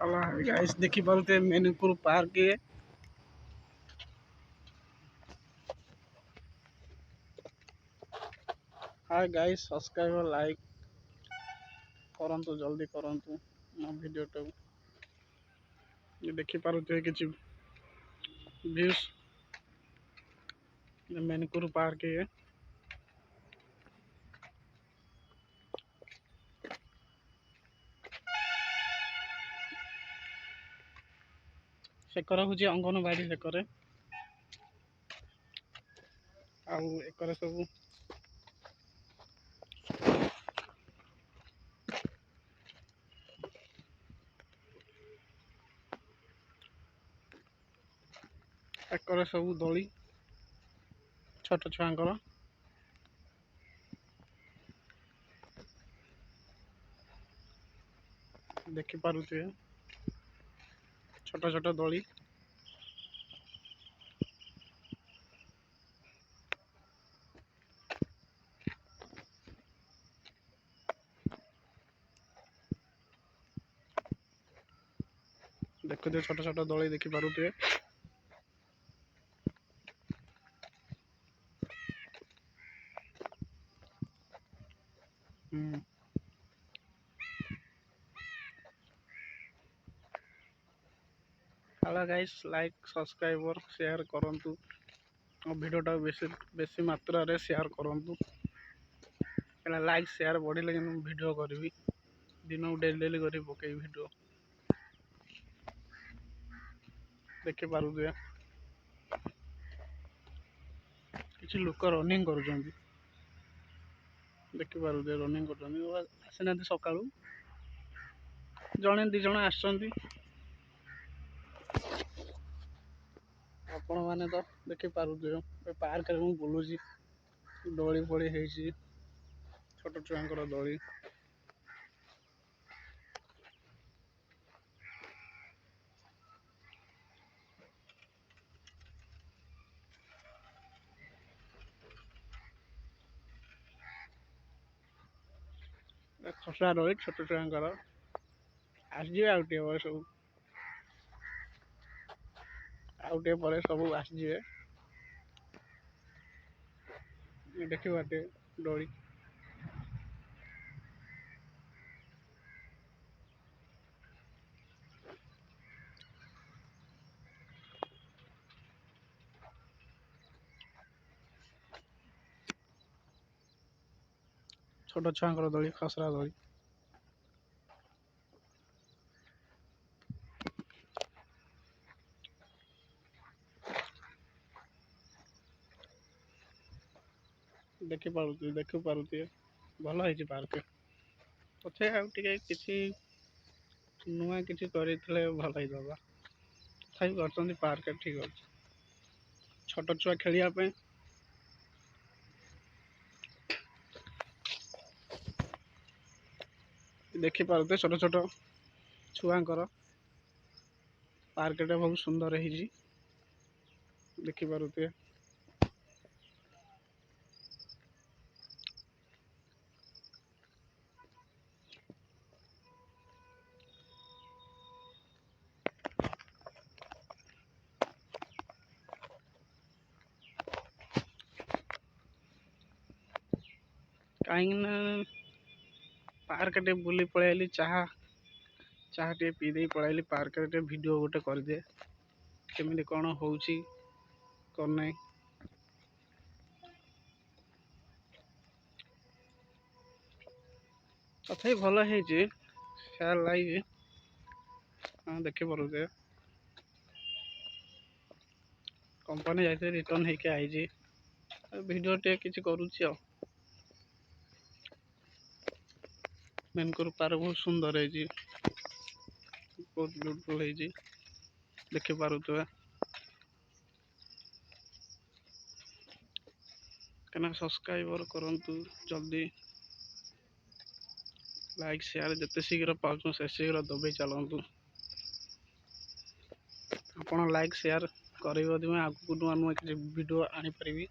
Hello guys देखी पारुते Mainpur park ये hi guys subscribe like करंतु जल्दी करंतु मो वीडियो टा ये देखी पारुते किछि व्यूज मेनपुर पार्क ये सेकर हूँ अंगनवाड़ी सेकर आउ एकर सब एकर सब दली छोट छुआंकर देखी पारुते छोट छोट दली देखते छोट छोट दली देखी पारुते हेलो गाइस लाइक सब्सक्राइब और शेयर करंतु वीडियो टा बेसी मात्रा रे शेयर करंतु एला लाइक शेयर बढ़िले कि वीडियो करी दिन डेली डेली करी पकई वीडियो देखि पारुथिबे किछि लोक रनिंग करूछन्ति देखि पारुथिबे रनिंग करछन्ति आसिनांति सकाळू जणे दि जण आछन्ति आपण माने तो देखि पारुथिबे पार्क रे मु बुलुची दोली पड़ी हेची छोट छुआंकर दोली खसरा दोली छोट छुआंकर आसीजिबे आउटे पर सब आउटे पर सब आसीजिबे देखि बाटे दोली छोट छुआंकर दोली खसरा दोली देखि पारुथिबे भल हेची पार्क पछे आउ टिके किछि नुआ किछि करिथिले भल हेई दबा थाई करछन्ति पार्क ठीक अछि छोट छुआ खेलिया पे देखि पारुथे छोट छोट छुआंकर पार्क टा बहुत सुंदर हेची देखि पारुथे कहीं ना पार्क टे बुली पळैली चाहा टे पी दे पळैली पार्क टे वीडियो गोटे कर दे केमिति कोन होउची कोन नै तथापि भल हेची शेयर लाइक देखि पारुथे कंपनी जाइते रिटर्न हेके आइजी वीडियो टे किछि करूची मेनकर पार्क बहुत सुंदर है बहुत ब्यूटीफुल है देखि पारुथिबे कना सब्सक्राइबर करंतु जल्दी लाइक शेयर जते शीघ्र पाउछु से शीघ्र दबे चलंतु आपण लाइक शेयर करबो दिमे आगु नुआ नुआ किछि वीडियो आनी परिबी।